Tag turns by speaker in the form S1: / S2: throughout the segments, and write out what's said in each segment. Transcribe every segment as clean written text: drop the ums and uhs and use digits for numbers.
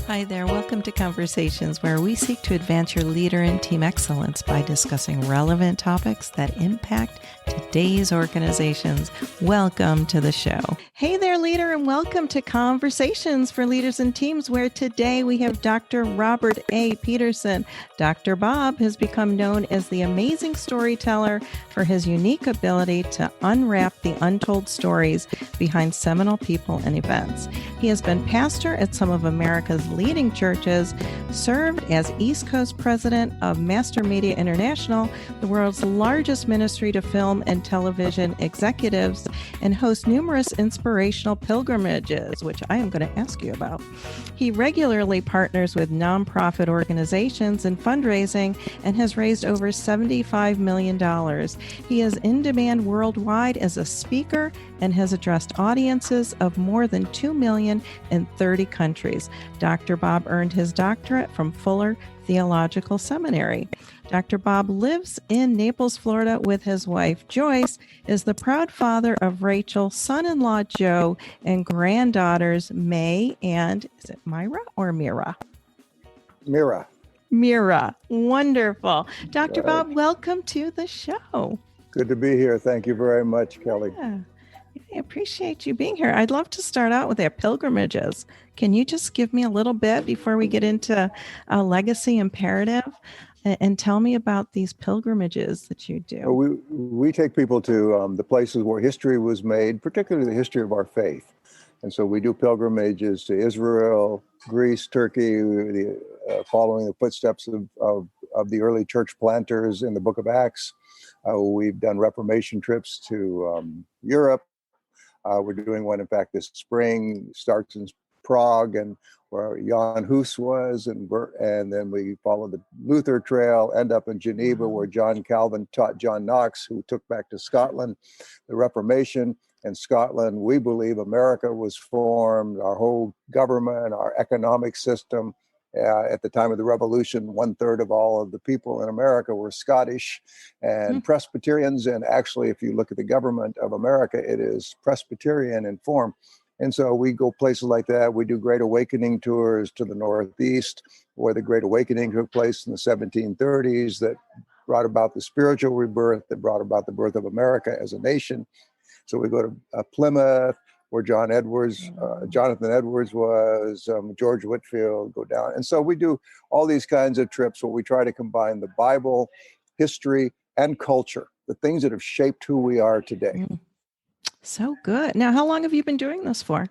S1: Hi there. Welcome to Conversations, where we seek to advance your leader and team excellence by discussing relevant topics that impact today's organizations. Welcome to the show. Hey there, leader, and welcome to Conversations for Leaders and Teams, where today we have Dr. Robert A. Petterson. Dr. Bob has become known as the amazing storyteller for his unique ability to unwrap the untold stories behind seminal people and events. He has been pastor at some of America's leading churches, served as East Coast president of Master Media International, the world's largest ministry to film and television executives, and hosts numerous inspirational pilgrimages, which I am going to ask you about. He regularly partners with nonprofit organizations in fundraising and has raised over $75 million. He is in demand worldwide as a speaker and has addressed audiences of more than 2 million in 30 countries. Dr. Bob earned his doctorate from Fuller Theological Seminary. Dr. Bob lives in Naples, Florida with his wife, Joyce, is the proud father of Rachel, son-in-law, Joe, and granddaughters, May and, is it Myra or Mira? Mira. Wonderful. Dr. Bob, welcome to the show.
S2: Good to be here. Thank you very much, Kelly.
S1: Yeah. I appreciate you being here. I'd love to start out with our pilgrimages. Can you just give me a little bit before we get into a legacy imperative and tell me about these pilgrimages that you do?
S2: We take people to the places where history was made, particularly the history of our faith. And so we do pilgrimages to Israel, Greece, Turkey, following the footsteps of the early church planters in the book of Acts. We've done Reformation trips to Europe. We're doing one, in fact, this spring, starts in Prague and where Jan Hus was, and then we follow the Luther Trail, end up in Geneva, where John Calvin taught John Knox, who took back to Scotland the Reformation. In Scotland, we believe America was formed, our whole government, our economic system. At the time of the Revolution, 1/3 of all of the people in America were Scottish and Presbyterians. And actually, if you look at the government of America, it is Presbyterian in form. And so we go places like that. We do Great Awakening tours to the Northeast, where the Great Awakening took place in the 1730s that brought about the spiritual rebirth, that brought about the birth of America as a nation. So we go to Plymouth, where Jonathan Edwards was, George Whitefield, go down. And so we do all these kinds of trips where we try to combine the Bible, history, and culture, the things that have shaped who we are today.
S1: So good. Now, how long have you been doing this for?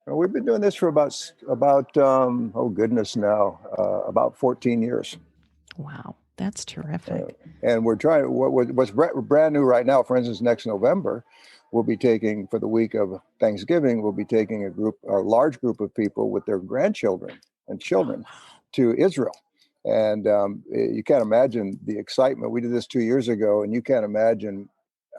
S2: Well, we've been doing this for about 14 years.
S1: Wow, that's terrific.
S2: And we're trying, what's brand new right now, for instance, next November, we'll be taking, for the week of Thanksgiving, we'll be taking a large group of people with their grandchildren and children to Israel. And you can't imagine the excitement. We did this 2 years ago, and you can't imagine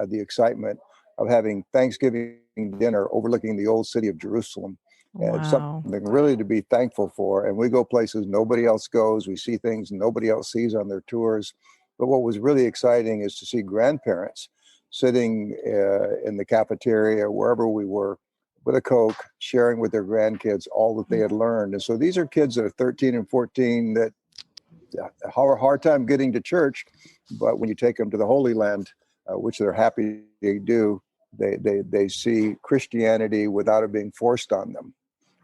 S2: the excitement of having Thanksgiving dinner overlooking the old city of Jerusalem. And it's something really to be thankful for. And we go places nobody else goes. We see things nobody else sees on their tours. But what was really exciting is to see grandparents sitting in the cafeteria, wherever we were, with a Coke, sharing with their grandkids all that they had learned. And so these are kids that are 13 and 14 that have a hard time getting to church. But when you take them to the Holy Land, which they're happy to do, they see Christianity without it being forced on them.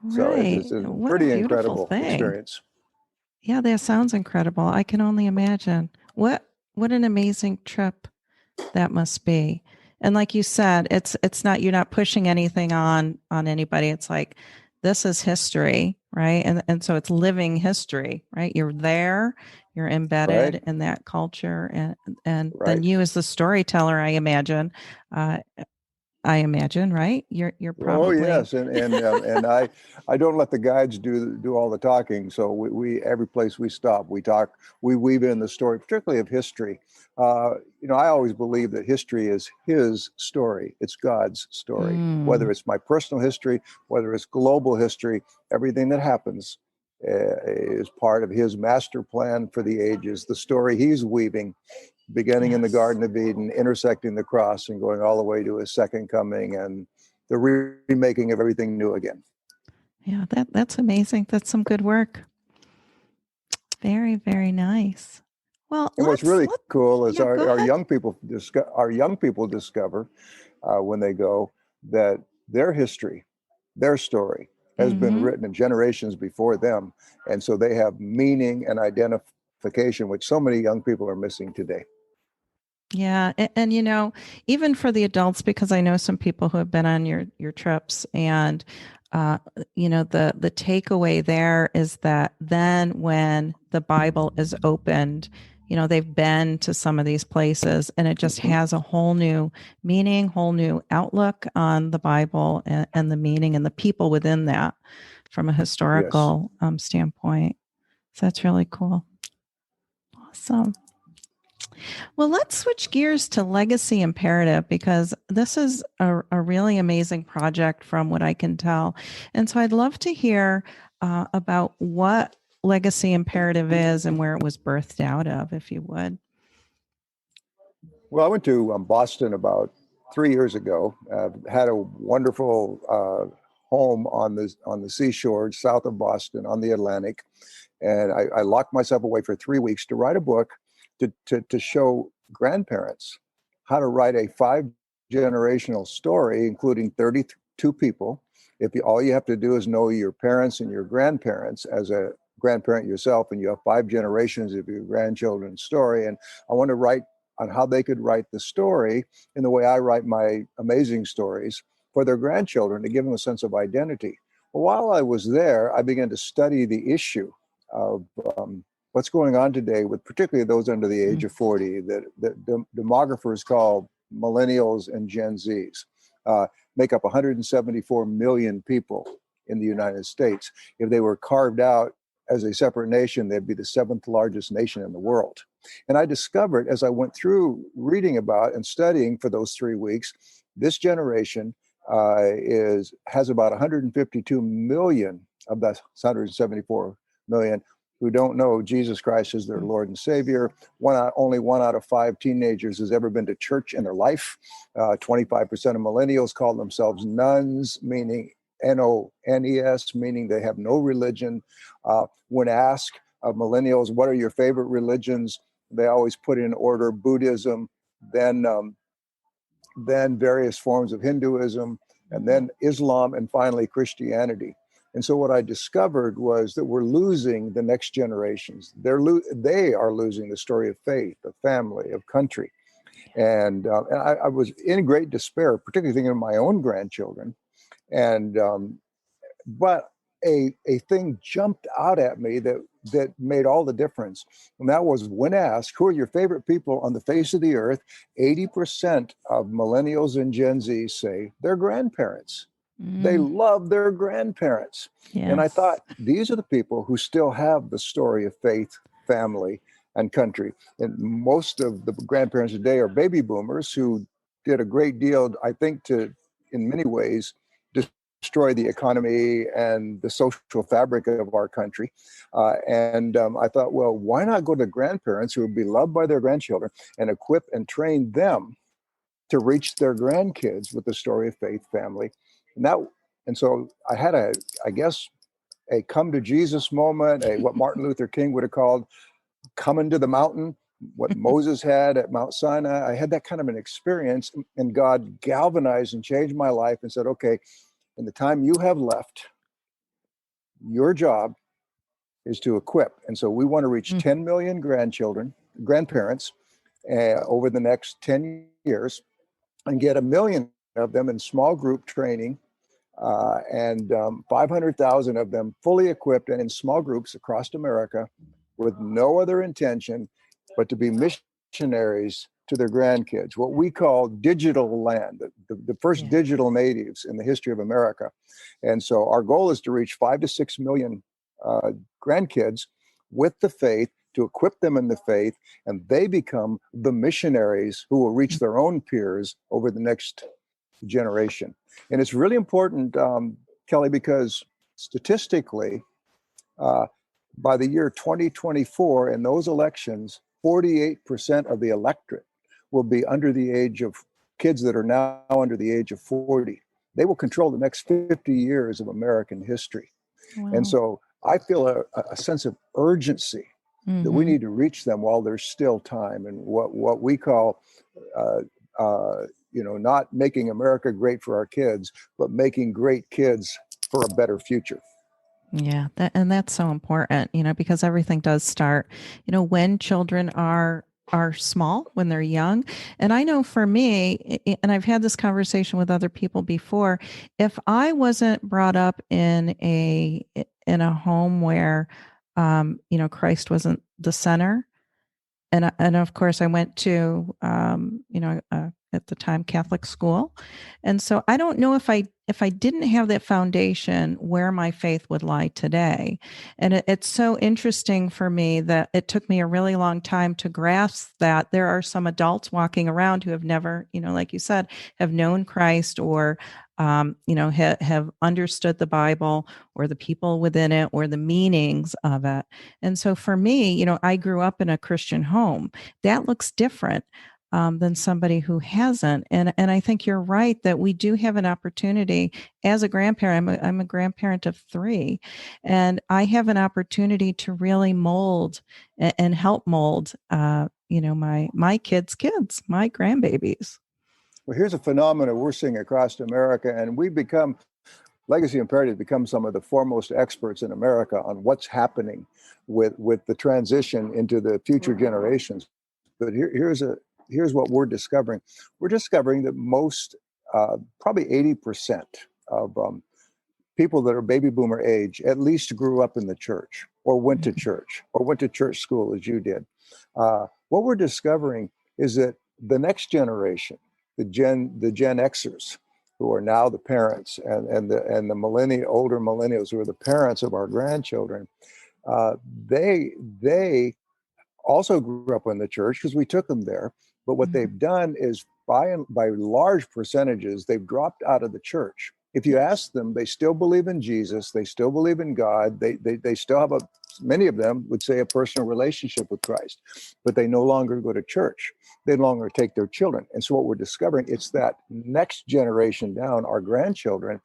S1: Right.
S2: So it's a pretty incredible experience.
S1: Yeah, that sounds incredible. I can only imagine. What an amazing trip that must be. And like you said, it's not, you're not pushing anything on anybody. It's like, this is history, right? And so it's living history, right? You're there, you're embedded in that culture, and then you as the storyteller, I imagine, right? You're probably.
S2: Oh yes, and I don't let the guides do all the talking. So we every place we stop, we talk, we weave in the story, particularly of history. I always believe that history is His story. It's God's story. Whether it's my personal history, whether it's global history, everything that happens is part of His master plan for the ages. The story He's weaving, beginning in the Garden of Eden, intersecting the cross, and going all the way to His second coming and the remaking of everything new again.
S1: Yeah, that's amazing. That's some good work. Very, very nice. Well,
S2: And what's really cool is
S1: yeah, go
S2: our
S1: ahead.
S2: young people discover when they go that their history, their story has been
S1: Mm-hmm.
S2: written in generations before them, and so they have meaning and identification, which so many young people are missing today.
S1: Yeah, and even for the adults, because I know some people who have been on your trips, and the takeaway there is that then when the Bible is opened, they've been to some of these places, and it just
S2: Mm-hmm.
S1: has a whole new meaning, whole new outlook on the Bible and the meaning and the people within that from a
S2: Yes.
S1: historical standpoint. So that's really cool. Awesome. Well, let's switch gears to Legacy Imperative because this is a really amazing project from what I can tell. And so I'd love to hear about what Legacy Imperative is and where it was birthed out of, if you would.
S2: Well, I went to Boston about 3 years ago. Had a wonderful home on the seashore south of Boston on the Atlantic, and I locked myself away for 3 weeks to write a book to show grandparents how to write a 5 generational story, including 32 people. All you have to do is know your parents and your grandparents as a grandparent yourself, and you have 5 generations of your grandchildren's story. And I want to write on how they could write the story in the way I write my amazing stories for their grandchildren to give them a sense of identity. Well, while I was there, I began to study the issue of what's going on today with particularly those under the age of 40 that demographers call Millennials and Gen Zs, make up 174 million people in the United States. If they were carved out as a separate nation, they'd be the 7th largest nation in the world. And I discovered as I went through reading about and studying for those 3 weeks, this generation has about 152 million of that 174 million who don't know Jesus Christ as their Lord and Savior. Only 1 out of 5 teenagers has ever been to church in their life. 25% of millennials call themselves nuns, meaning N-O-N-E-S, meaning they have no religion. When asked of millennials, what are your favorite religions? They always put in order Buddhism, then various forms of Hinduism, and then Islam, and finally Christianity. And so what I discovered was that we're losing the next generations. They are losing the story of faith, of family, of country. And I was in great despair, particularly thinking of my own grandchildren. And but a thing jumped out at me that made all the difference. And that was when asked, who are your favorite people on the face of the earth? 80% of millennials and Gen Z say their grandparents. They love their grandparents. And I
S1: Yes.
S2: thought, these are the people who still have the story of faith, family, and country. And most of the grandparents today are baby boomers who did a great deal, I think, in many ways, destroy the economy and the social fabric of our country. And I thought, well, why not go to grandparents who would be loved by their grandchildren and equip and train them to reach their grandkids with the story of faith, family, and so I had I guess, a come to Jesus moment, what Martin Luther King would have called coming to the mountain, what Moses had at Mount Sinai. I had that kind of an experience, and God galvanized and changed my life and said, okay, in the time you have left, your job is to equip. And so we want to reach 10 million grandparents over the next 10 years and get 1 million of them in small group training and 500,000 of them fully equipped and in small groups across America with no other intention but to be missionaries to their grandkids, what we call digital land, the first digital natives in the history of America. And so our goal is to reach 5 to 6 million grandkids with the faith, to equip them in the faith, and they become the missionaries who will reach their own peers over the next generation. And it's really important, Kelly, because statistically, by the year 2024, in those elections, 48% of the electorate will be under the age of kids that are now under the age of 40. they will control the next 50 years of American history. And
S1: Wow.
S2: so I feel a sense of urgency that we
S1: Mm-hmm.
S2: need to reach them while there's still time. And what we call, uh, not making America great for our kids, but making great kids for a better future.
S1: Yeah, that's so important, because everything does start, when children are small, when they're young. And I know for me, and I've had this conversation with other people before, if I wasn't brought up in a home where Christ wasn't the center, and of course I went to at the time Catholic school, and so I don't know if I didn't have that foundation where my faith would lie today. And it's so interesting for me that it took me a really long time to grasp that there are some adults walking around who have never, like you said, have known Christ, or have understood the Bible or the people within it or the meanings of it. And so for me, I grew up in a Christian home. That looks different than somebody who hasn't. And I think you're right that we do have an opportunity as a grandparent. I'm a grandparent of 3, and I have an opportunity to really mold and help mold, my kids' kids, my grandbabies.
S2: Well, here's a phenomenon we're seeing across America, and we've become, Legacy Imperative become some of the foremost experts in America on what's happening with the transition into the future generations. But here's what we're discovering. We're discovering that most, probably 80% of people that are baby boomer age at least grew up in the church or went to church or went to church school as you did. What we're discovering is that the next generation, the Gen Xers, who are now the parents, and the older millennials who are the parents of our grandchildren, they also grew up in the church because we took them there. But what they've done is, by large percentages, they've dropped out of the church. If you ask them, they still believe in Jesus. They still believe in God. They still have many of them would say, a personal relationship with Christ, but they no longer go to church. They no longer take their children. And so what we're discovering, it's that next generation down, our grandchildren,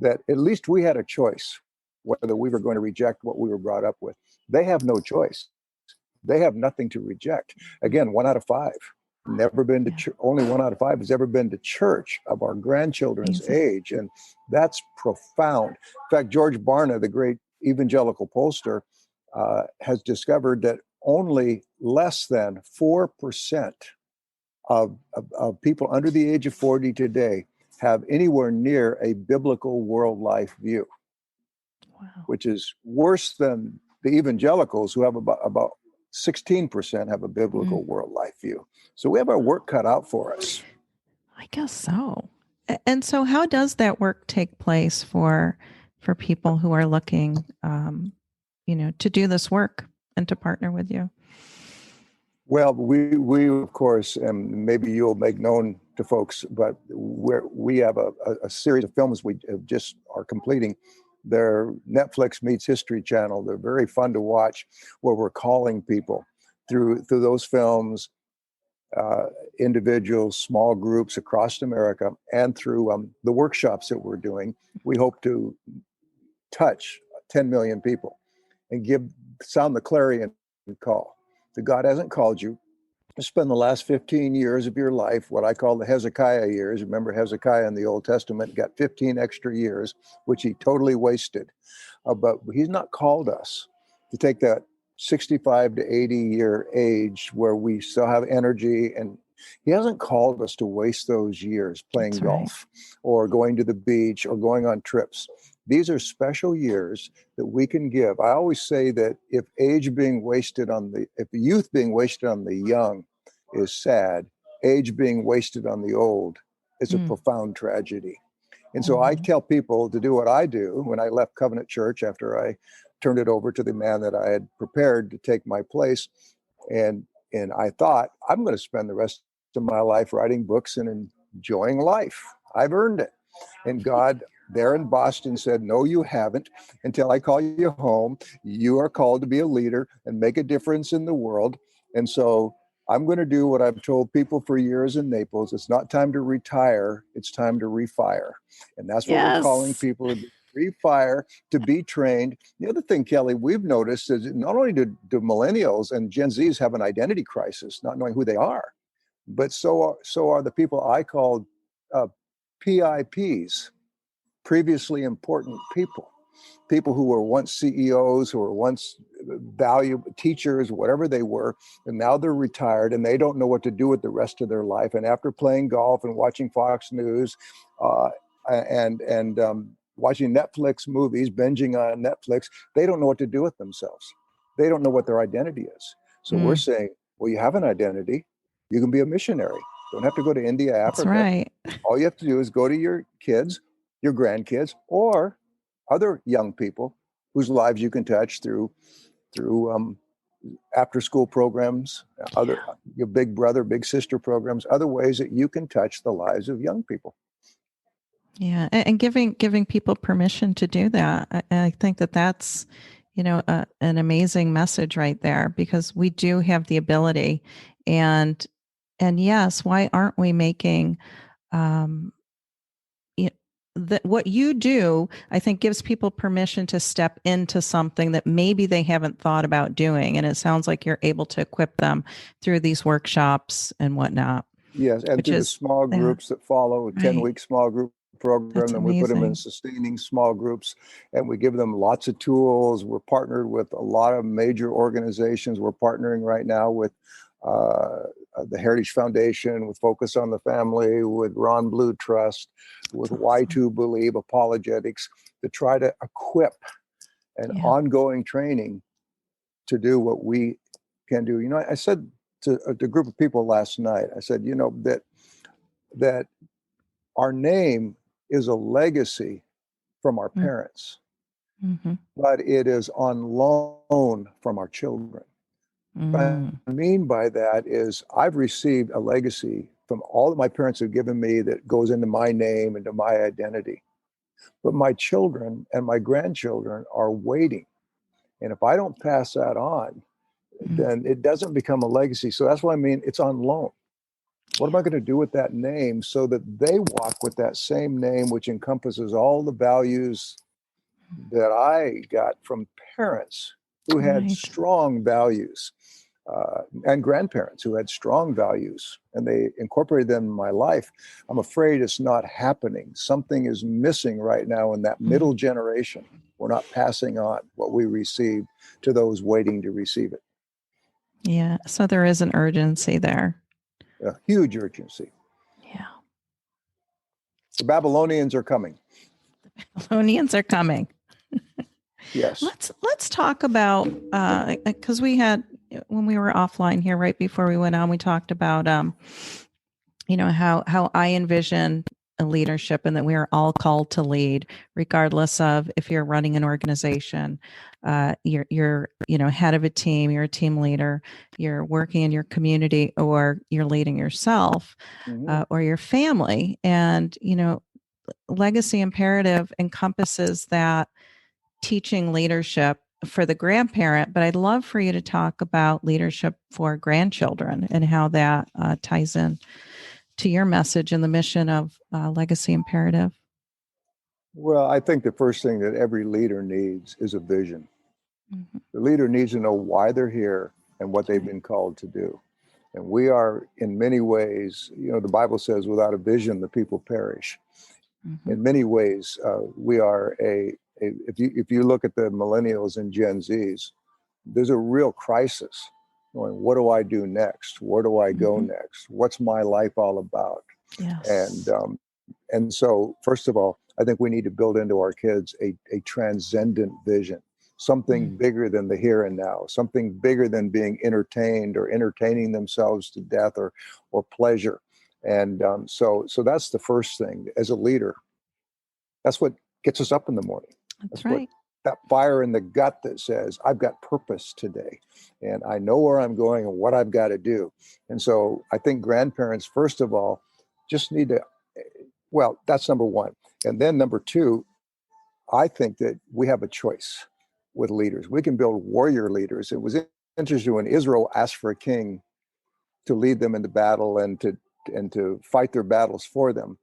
S2: that at least we had a choice whether we were going to reject what we were brought up with. They have no choice. They have nothing to reject. Again, 1 out of 5 never been to church. Only 1 out of 5 has ever been to church of our grandchildren's age. And that's profound. In fact, George Barna, the great evangelical pollster, has discovered that only less than 4% of people under the age of 40 today have anywhere near a biblical world life view. Wow. Which is worse than the evangelicals, who have about 16% have a biblical world life view. So we have our work cut out for us.
S1: I guess so. And so how does that work take place for people who are looking, to do this work and to partner with you?
S2: Well, we of course, and maybe you'll make known to folks, but we have a series of films we just are completing. They're Netflix meets History Channel. They're very fun to watch, where we're calling people through those films, individuals, small groups across America, and through the workshops that we're doing. We hope to touch 10 million people and sound the clarion call. That God hasn't called you to spend the last 15 years of your life, what I call the Hezekiah years. Remember, Hezekiah in the Old Testament got 15 extra years, which he totally wasted. But he's not called us to take that 65 to 80 year age where we still have energy, and he hasn't called us to waste those years playing golf or going to the beach or going on trips. These are special years that we can give. I always say that if youth being wasted on the young is sad, age being wasted on the old is a profound tragedy. And so I tell people to do what I do. When I left Covenant Church after I turned it over to the man that I had prepared to take my place, and I thought, I'm going to spend the rest of my life writing books and enjoying life. I've earned it. And God there in Boston said, no, you haven't. Until I call you home, you are called to be a leader and make a difference in the world. And so I'm going to do what I've told people for years in Naples. It's not time to retire. It's time to refire. And that's what we're calling
S1: Yes.
S2: people to refire, to be trained. The other thing, Kelly, we've noticed is not only do millennials and Gen Zs have an identity crisis, not knowing who they are, but so are the people I called PIPs, previously important people who were once CEOs, who were once valuable teachers, whatever they were, and now they're retired and they don't know what to do with the rest of their life. And after playing golf and watching Fox News and watching Netflix movies, binging on Netflix, they don't know what to do with themselves. They don't know what their identity is. So we're saying, well, you have an identity. You can be a missionary. Don't have to go to India,
S1: That's
S2: Africa.
S1: right.
S2: All you have to do is go to your kids, your grandkids, or other young people whose lives you can touch through after school programs, other your big brother, big sister programs, other ways that you can touch the lives of young people.
S1: Yeah, and giving people permission to do that. I think that's, an amazing message right there, because we do have the ability, and yes, why aren't we making that what you do, I think, gives people permission to step into something that maybe they haven't thought about doing. And it sounds like you're able to equip them through these workshops and whatnot.
S2: Yes, and through the small groups that follow, a 10-week small group program,
S1: That's
S2: then we put them in
S1: amazing.
S2: sustaining small groups, and we give them lots of tools. We're partnered with a lot of major organizations. We're partnering right now with the Heritage Foundation, with Focus on the Family, with Ron Blue Trust, with Y2 Believe Apologetics, to try to equip an ongoing training to do what we can do. I said to a group of people last night, I said, that our name is a legacy from our parents, but it is on loan from our children. What I mean by that is I've received a legacy from all that my parents have given me that goes into my name, into my identity. But my children and my grandchildren are waiting. And if I don't pass that on, then it doesn't become a legacy. So that's what I mean. It's on loan. What am I going to do with that name so that they walk with that same name, which encompasses all the values that I got from parents who had strong values, and grandparents who had strong values, and they incorporated them in my life? I'm afraid it's not happening. Something is missing right now in that middle generation. We're not passing on what we received to those waiting to receive it.
S1: Yeah. So there is an urgency there.
S2: A huge urgency.
S1: Yeah.
S2: The Babylonians are coming.
S1: The Babylonians are coming.
S2: Yes.
S1: Let's talk about, because we had, when we were offline here right before we went on, we talked about how I envision a leadership, and that we are all called to lead, regardless of if you're running an organization, you're head of a team, you're a team leader, you're working in your community, or you're leading yourself, or your family. And legacy imperative encompasses that teaching leadership for the grandparent, but I'd love for you to talk about leadership for grandchildren and how that ties in to your message and the mission of legacy imperative.
S2: Well, I think the first thing that every leader needs is a vision. The leader needs to know why they're here and what they've been called to do. And we are, in many ways, the Bible says, without a vision, the people perish. In many ways, we are if you look at the Millennials and Gen Zs, there's a real crisis. Going, what do I do next? Where do I go next? What's my life all about?
S1: Yes.
S2: And so, first of all, I think we need to build into our kids a transcendent vision, something bigger than the here and now, something bigger than being entertained or entertaining themselves to death or pleasure. And so that's the first thing. As a leader, that's what gets us up in the morning.
S1: That's right.
S2: That fire in the gut that says, I've got purpose today, and I know where I'm going and what I've got to do. And so I think grandparents, first of all, just need to, well, that's number one. And then number two, I think that we have a choice with leaders. We can build warrior leaders. It was interesting when Israel asked for a king to lead them into battle and to fight their battles for them.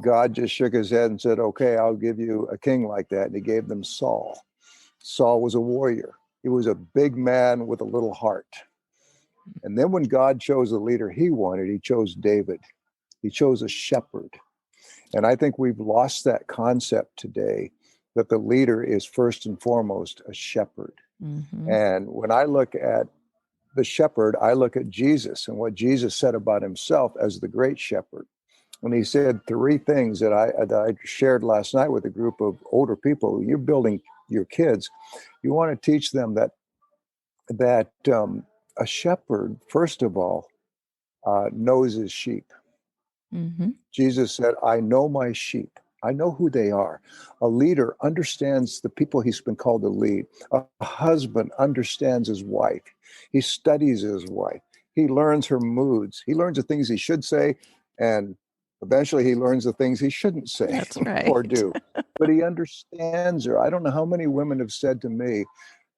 S2: God just shook his head and said, okay, I'll give you a king like that. And he gave them Saul. Saul was a warrior. He was a big man with a little heart. And then when God chose the leader he wanted, he chose David. He chose a shepherd. And I think we've lost that concept today, that the leader is first and foremost a shepherd.
S1: Mm-hmm.
S2: And when I look at the shepherd, I look at Jesus and what Jesus said about himself as the great shepherd. And he said three things that I shared last night with a group of older people. You're building your kids. You want to teach them that a shepherd, first of all, knows his sheep.
S1: Mm-hmm.
S2: Jesus said, I know my sheep. I know who they are. A leader understands the people he's been called to lead. A husband understands his wife. He studies his wife. He learns her moods. He learns the things he should say, and eventually he learns the things he shouldn't say
S1: That's right.
S2: or do. But he understands her. I don't know how many women have said to me,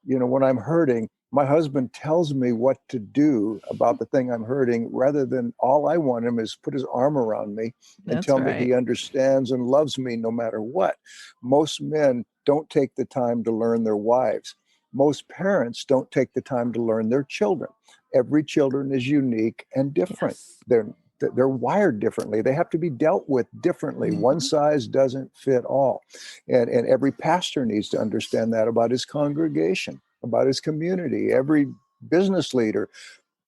S2: when I'm hurting, my husband tells me what to do about the thing I'm hurting, rather than all I want him is put his arm around me and
S1: That's
S2: tell
S1: right.
S2: me he understands and loves me no matter what. Most men don't take the time to learn their wives. Most parents don't take the time to learn their children. Every children is unique and different.
S1: Yes.
S2: They're wired differently. They have to be dealt with differently.
S1: Mm-hmm.
S2: One size doesn't fit all. And every pastor needs to understand that about his congregation, about his community. Every business leader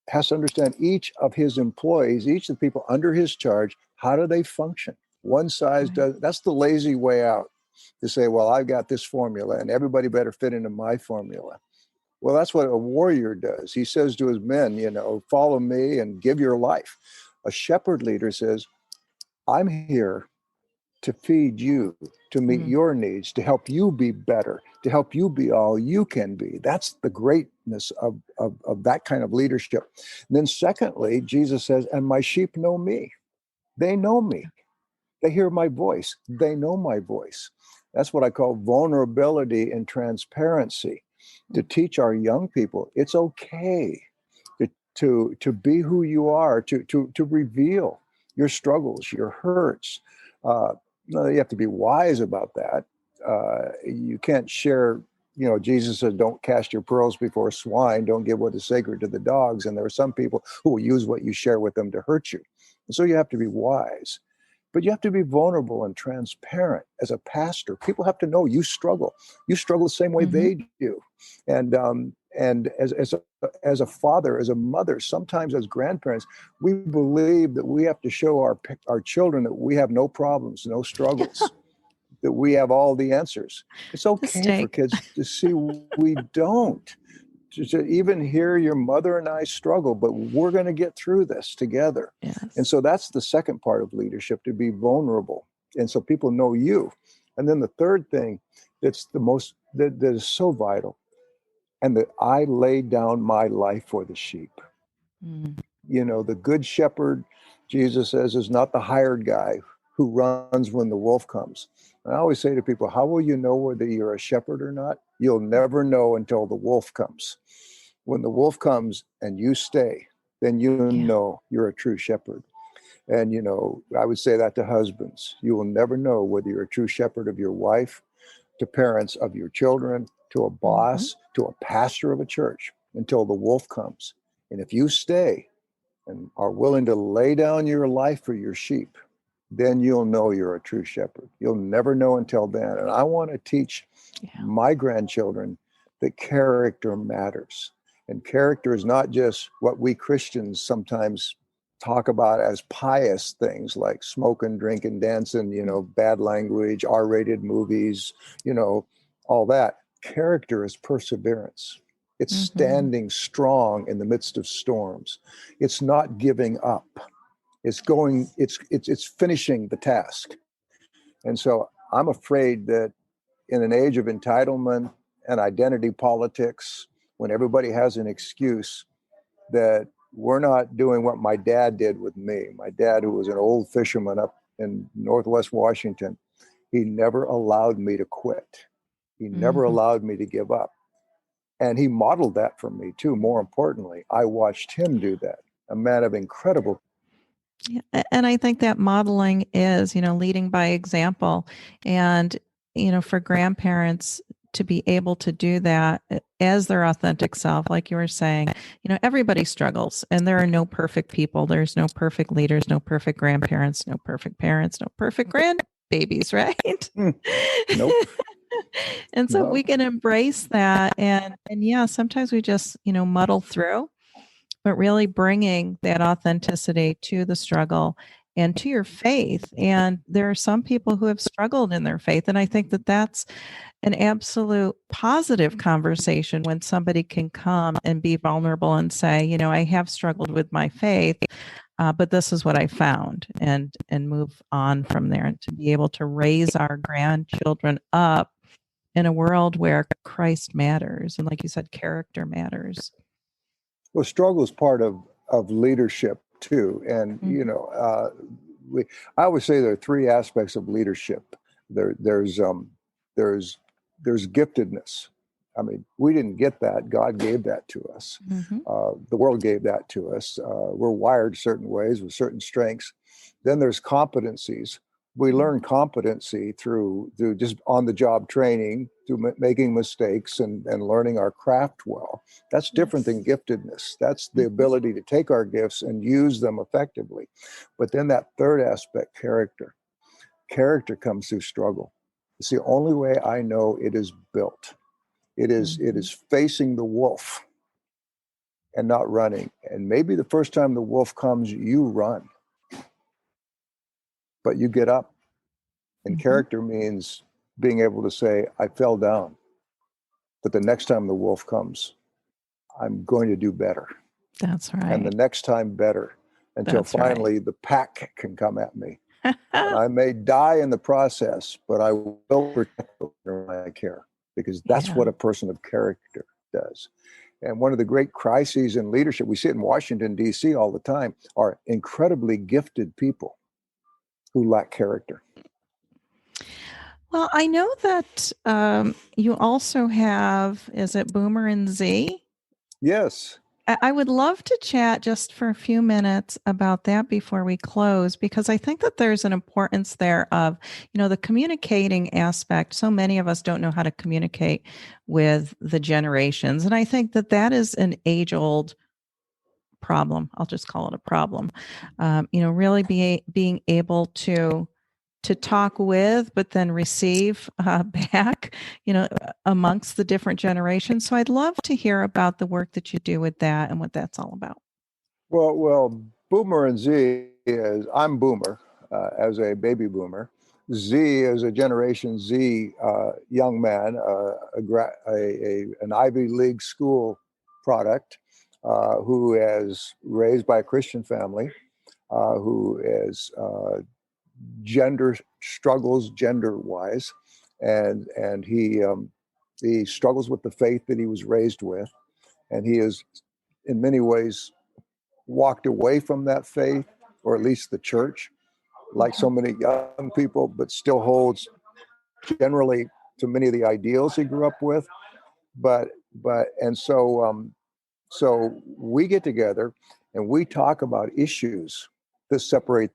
S2: has to understand each of his employees, each of the people under his charge, how do they function? One size does. That's the lazy way out, to say, well, I've got this formula and everybody better fit into my formula. Well, that's what a warrior does. He says to his men, follow me and give your life. A shepherd leader says, I'm here to feed you, to meet your needs, to help you be better, to help you be all you can be. That's the greatness of that kind of leadership. And then secondly, Jesus says, and my sheep know me. They know me. They hear my voice. They know my voice. That's what I call vulnerability and transparency, to teach our young people it's okay to be who you are, to reveal your struggles, your hurts. You have to be wise about that. You can't share, Jesus says, don't cast your pearls before swine, don't give what is sacred to the dogs. And there are some people who will use what you share with them to hurt you. And so you have to be wise. But you have to be vulnerable and transparent as a pastor. People have to know you struggle. You struggle the same way they do. And as a father, as a mother, sometimes as grandparents, we believe that we have to show our children that we have no problems, no struggles, that we have all the answers. It's okay for kids to see we don't. To even hear your mother and I struggle, but we're going to get through this together.
S1: Yes.
S2: And so that's the second part of leadership, to be vulnerable. And so people know you. And then the third thing that's the most, that is so vital, and that I lay down my life for the sheep. The good shepherd, Jesus says, is not the hired guy who runs when the wolf comes. And I always say to people, how will you know whether you're a shepherd or not? You'll never know until the wolf comes. When the wolf comes and you stay, then you know you're a true shepherd. And, I would say that to husbands. You will never know whether you're a true shepherd of your wife, to parents of your children, to a boss, to a pastor of a church, until the wolf comes. And if you stay and are willing to lay down your life for your sheep, then you'll know you're a true shepherd. You'll never know until then. And I want to teach my grandchildren that character matters. And character is not just what we Christians sometimes talk about as pious things like smoking, drinking, dancing, bad language, R-rated movies, all that. Character is perseverance. It's standing strong in the midst of storms. It's not giving up. It's finishing the task. And so I'm afraid that in an age of entitlement and identity politics, when everybody has an excuse, that we're not doing what my dad did with me. My dad, who was an old fisherman up in Northwest Washington, he never allowed me to quit. He never allowed me to give up. And he modeled that for me too. More importantly, I watched him do that. a man of incredible.
S1: Yeah. And I think that modeling is, leading by example. And, for grandparents to be able to do that as their authentic self, like you were saying, everybody struggles and there are no perfect people. There's no perfect leaders, no perfect grandparents, no perfect parents, no perfect grandbabies, right?
S2: Nope.
S1: And so
S2: No.
S1: we can embrace that. And yeah, sometimes we just, muddle through, but really bringing that authenticity to the struggle and to your faith. And there are some people who have struggled in their faith. And I think that that's an absolute positive conversation when somebody can come and be vulnerable and say, I have struggled with my faith, but this is what I found, and move on from there, and to be able to raise our grandchildren up in a world where Christ matters. And like you said, character matters.
S2: Well, struggle is part of leadership too. And, I always say there are three aspects of leadership. There's giftedness. I mean, we didn't get that. God gave that to us. The world gave that to us. We're wired certain ways with certain strengths. Then there's competencies. We learn competency through just on-the-job training, through making mistakes and learning our craft well. That's different than giftedness. That's the ability to take our gifts and use them effectively. But then that third aspect, character. Character comes through struggle. It's the only way I know it is built. It is facing the wolf and not running. And maybe the first time the wolf comes, you run, but you get up. And character means being able to say, I fell down, but the next time the wolf comes, I'm going to do better.
S1: That's right.
S2: And the next time better, until finally the pack can come at me. And I may die in the process, but I will protect my care, because that's what a person of character does. And one of the great crises in leadership, we see it in Washington, D.C. all the time, are incredibly gifted people who lack character.
S1: Well, I know that you also have, is it Boomer and Z?
S2: Yes.
S1: I would love to chat just for a few minutes about that before we close, because I think that there's an importance there of, the communicating aspect. So many of us don't know how to communicate with the generations. And I think that that is an age-old problem. I'll just call it a problem. Really being able to talk with, but then receive back, amongst the different generations. So I'd love to hear about the work that you do with that and what that's all about.
S2: Well, Boomer and Z is, I'm Boomer as a baby boomer. Z is a Generation Z young man, an Ivy League school product who is raised by a Christian family, who is gender struggles gender-wise, and he struggles with the faith that he was raised with, and he is in many ways walked away from that faith, or at least the church, like so many young people, but still holds generally to many of the ideals he grew up with. So we get together and we talk about issues that separate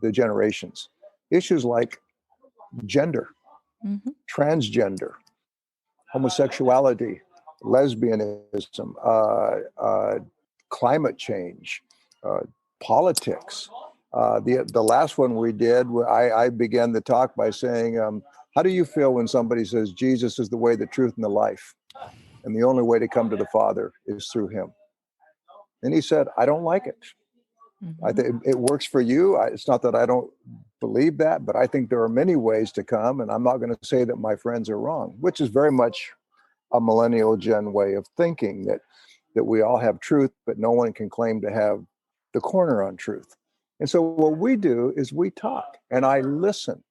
S2: the generations. Issues like gender, transgender, homosexuality, lesbianism, climate change, politics. The last one we did, I began the talk by saying, how do you feel when somebody says Jesus is the way, the truth, and the life, and the only way to come to the Father is through him? And he said, I don't like it. I think it works for you. It's not that I don't believe that, but I think there are many ways to come, and I'm not going to say that my friends are wrong, which is very much a millennial gen way of thinking, that we all have truth, but no one can claim to have the corner on truth. And so what we do is we talk, and I listen.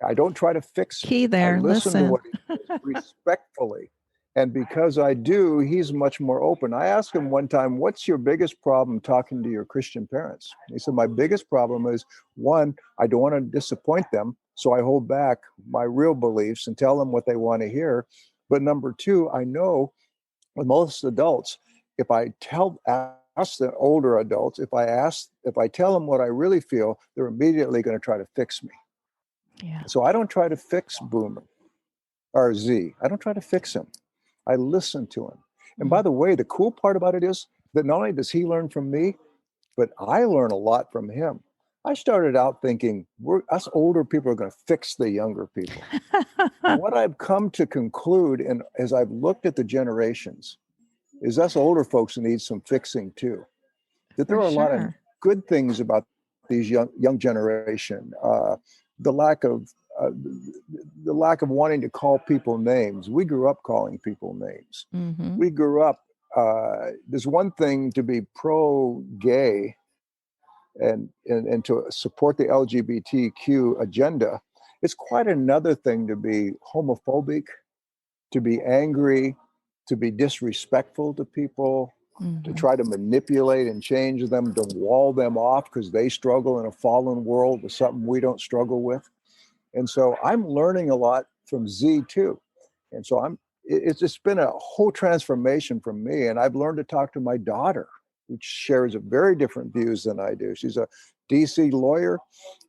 S2: I don't try to fix it.
S1: Key there,
S2: I listen to what he says respectfully. And because I do, he's much more open. I asked him one time, what's your biggest problem talking to your Christian parents? He said, my biggest problem is, one, I don't want to disappoint them, so I hold back my real beliefs and tell them what they want to hear. But number two, I know with most adults, if I ask the older adults, if I tell them what I really feel, they're immediately going to try to fix me.
S1: Yeah.
S2: So I don't try to fix Boomer or Z. I don't try to fix him. I listen to him. And by the way, the cool part about it is that not only does he learn from me, but I learn a lot from him. I started out thinking us older people are going to fix the younger people. What I've come to conclude, and as I've looked at the generations, is us older folks need some fixing too. That there are a lot of good things about these young generation. The lack of wanting to call people names. We grew up calling people names.
S1: Mm-hmm.
S2: We grew up. There's one thing to be pro-gay and to support the LGBTQ agenda. It's quite another thing to be homophobic, to be angry, to be disrespectful to people, to try to manipulate and change them, to wall them off because they struggle in a fallen world with something we don't struggle with. And so I'm learning a lot from Z too. And so it's just been a whole transformation for me. And I've learned to talk to my daughter, which shares a very different views than I do. She's a DC lawyer.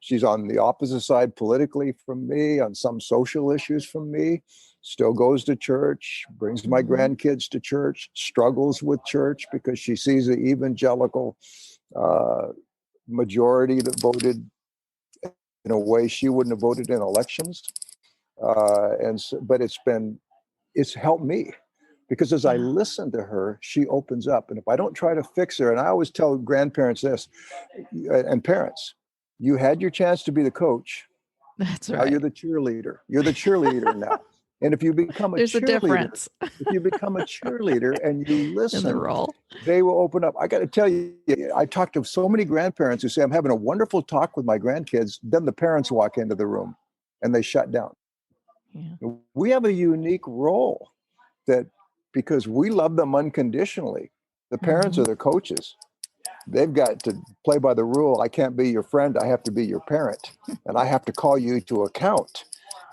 S2: She's on the opposite side politically from me, on some social issues from me, still goes to church, brings my grandkids to church, struggles with church because she sees the evangelical majority that voted in a way she wouldn't have voted in elections. But it's helped me. Because as I listen to her, she opens up. And if I don't try to fix her, and I always tell grandparents this, and parents, you had your chance to be the coach.
S1: That's
S2: now
S1: right.
S2: You're the cheerleader. You're the cheerleader now. And if you become a
S1: There's
S2: cheerleader,
S1: a difference.
S2: if you become a cheerleader and you listen,
S1: in the role,
S2: they will open up. I got to tell you, I talk to so many grandparents who say, I'm having a wonderful talk with my grandkids. Then the parents walk into the room and they shut down. Yeah. We have a unique role that, because we love them unconditionally. The parents are the coaches. They've got to play by the rule. I can't be your friend. I have to be your parent. And I have to call you to account.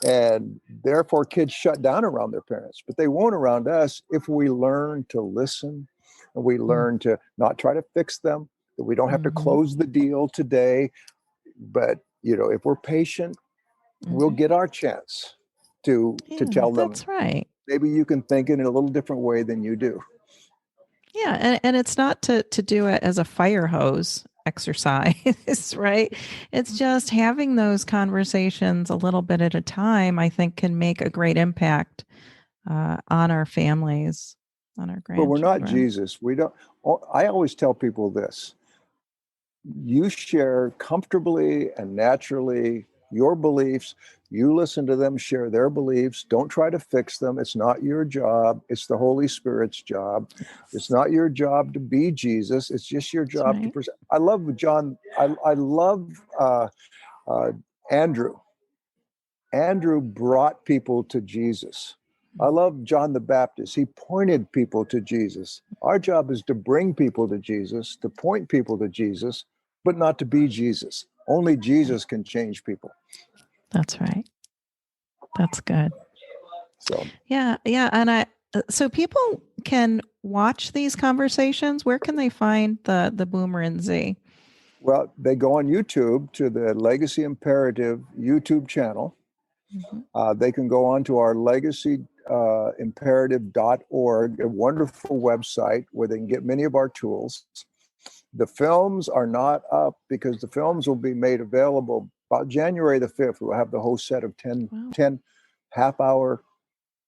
S2: And therefore, kids shut down around their parents. But they won't around us if we learn to listen and we learn to not try to fix them, that we don't have to close the deal today. But, if we're patient, we'll get our chance to tell them.
S1: That's right.
S2: Maybe you can think in a little different way than you do.
S1: Yeah. And it's not to do it as a fire hose exercise, right? It's just having those conversations a little bit at a time, I think can make a great impact on our families, on our grandchildren.
S2: But we're not Jesus. I always tell people this. You share comfortably and naturally your beliefs. You listen to them, share their beliefs. Don't try to fix them. It's not your job. It's the Holy Spirit's job. It's not your job to be Jesus. It's just your job to present. I love John. I love Andrew. Andrew brought people to Jesus. I love John the Baptist. He pointed people to Jesus. Our job is to bring people to Jesus, to point people to Jesus, but not to be Jesus. Only Jesus can change people.
S1: That's right. That's good.
S2: So
S1: yeah. And so people can watch these conversations. Where can they find the Boomer and Z?
S2: Well, they go on YouTube to the Legacy Imperative YouTube channel. They can go on to our legacyimperative.org, a wonderful website where they can get many of our tools. The films are not up because the films will be made available about January the 5th. We'll have the whole set of 10 half-hour.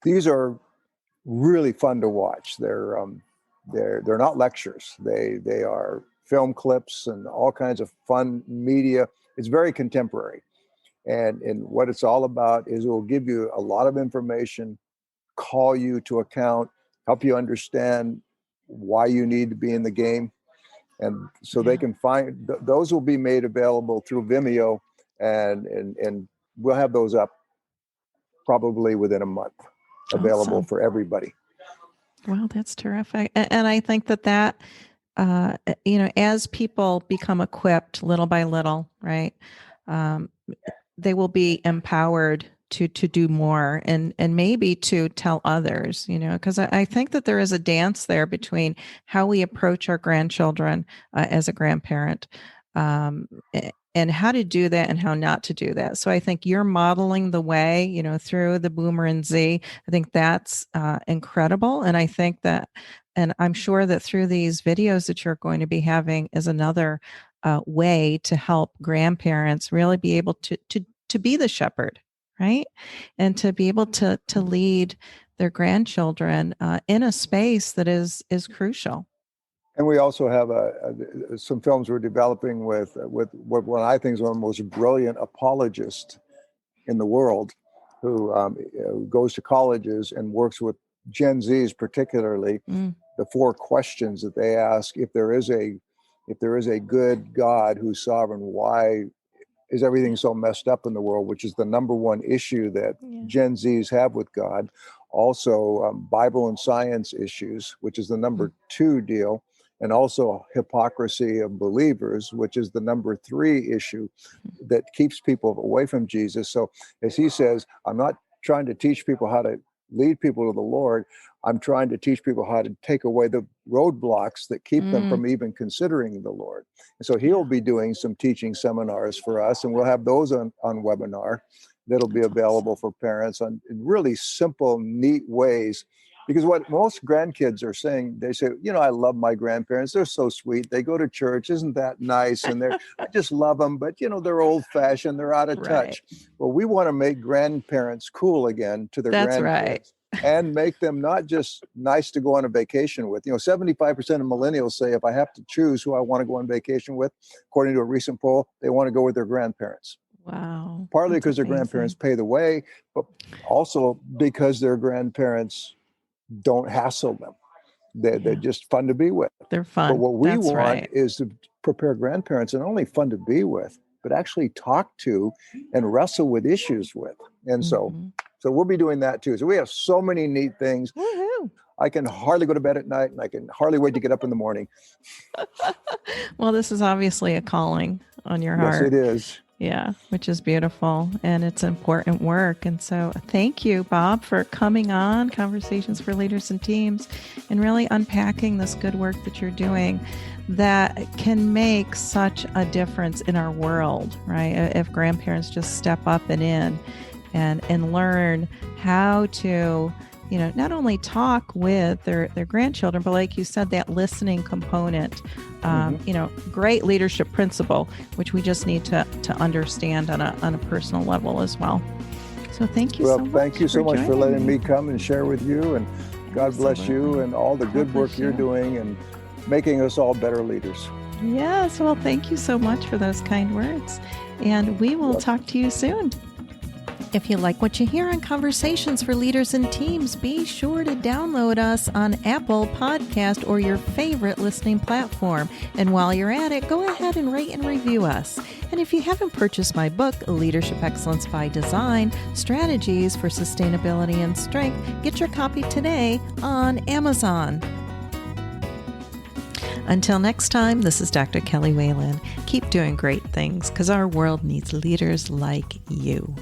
S2: These are really fun to watch. They're not lectures. They are film clips and all kinds of fun media. It's very contemporary. And what it's all about is it will give you a lot of information, call you to account, help you understand why you need to be in the game. And so they can find, those will be made available through Vimeo, and we'll have those up probably within a month, available for everybody.
S1: Well, that's terrific. And I think that as people become equipped little by little, right, they will be empowered to do more and maybe to tell others, because I think that there is a dance there between how we approach our grandchildren as a grandparent, and how to do that and how not to do that. So I think you're modeling the way, through the Boomer and Z. I think that's incredible. And I think that, and I'm sure that through these videos that you're going to be having is another way to help grandparents really be able to be the shepherd, right? And to be able to lead their grandchildren in a space that is crucial.
S2: And we also have some films we're developing with what I think is one of the most brilliant apologists in the world, who goes to colleges and works with Gen Zs, particularly the 4 questions that they ask. If there is a good God who's sovereign, why is everything so messed up in the world? Which is the number one issue that Gen Zs have with God. Also, Bible and science issues, which is the number 2 deal. And also hypocrisy of believers, which is the number 3 issue that keeps people away from Jesus. So as he says, I'm not trying to teach people how to lead people to the Lord. I'm trying to teach people how to take away the roadblocks that keep them from even considering the Lord. And so he'll be doing some teaching seminars for us, and we'll have those on webinar that'll be available for parents in really simple, neat ways. Because what most grandkids are saying, they say, I love my grandparents. They're so sweet. They go to church. Isn't that nice? And I just love them. But, they're old fashioned. They're out of touch. Well, we want to make grandparents cool again to their grandkids. Right. And make them not just nice to go on a vacation with. 75% of millennials say if I have to choose who I want to go on vacation with, according to a recent poll, they want to go with their grandparents.
S1: Wow.
S2: Partly because their grandparents pay the way, but also because their grandparents don't hassle them. They're just fun to be with.
S1: They're fun.
S2: But what we want is to prepare grandparents, and not only fun to be with, but actually talk to and wrestle with issues with. And so we'll be doing that too. So we have so many neat things.
S1: Woo-hoo.
S2: I can hardly go to bed at night, and I can hardly wait to get up in the morning.
S1: Well, this is obviously a calling on your heart.
S2: Yes, it is.
S1: Yeah, which is beautiful, and it's important work. And so thank you, Bob, for coming on Conversations for Leaders and Teams and really unpacking this good work that you're doing that can make such a difference in our world, right? If grandparents just step up and in and learn how to, not only talk with their grandchildren, but like you said, that listening component, great leadership principle, which we just need to understand on a personal level as well. So thank you so much.
S2: Well, thank you so much for letting me come and share with you, and God bless you and all the good work you're doing and making us all better leaders.
S1: Yes. Well, thank you so much for those kind words, and we will talk to you soon. If you like what you hear on Conversations for Leaders and Teams, be sure to download us on Apple Podcast or your favorite listening platform. And while you're at it, go ahead and rate and review us. And if you haven't purchased my book, Leadership Excellence by Design, Strategies for Sustainability and Strength, get your copy today on Amazon. Until next time, this is Dr. Kelly Whalen. Keep doing great things because our world needs leaders like you.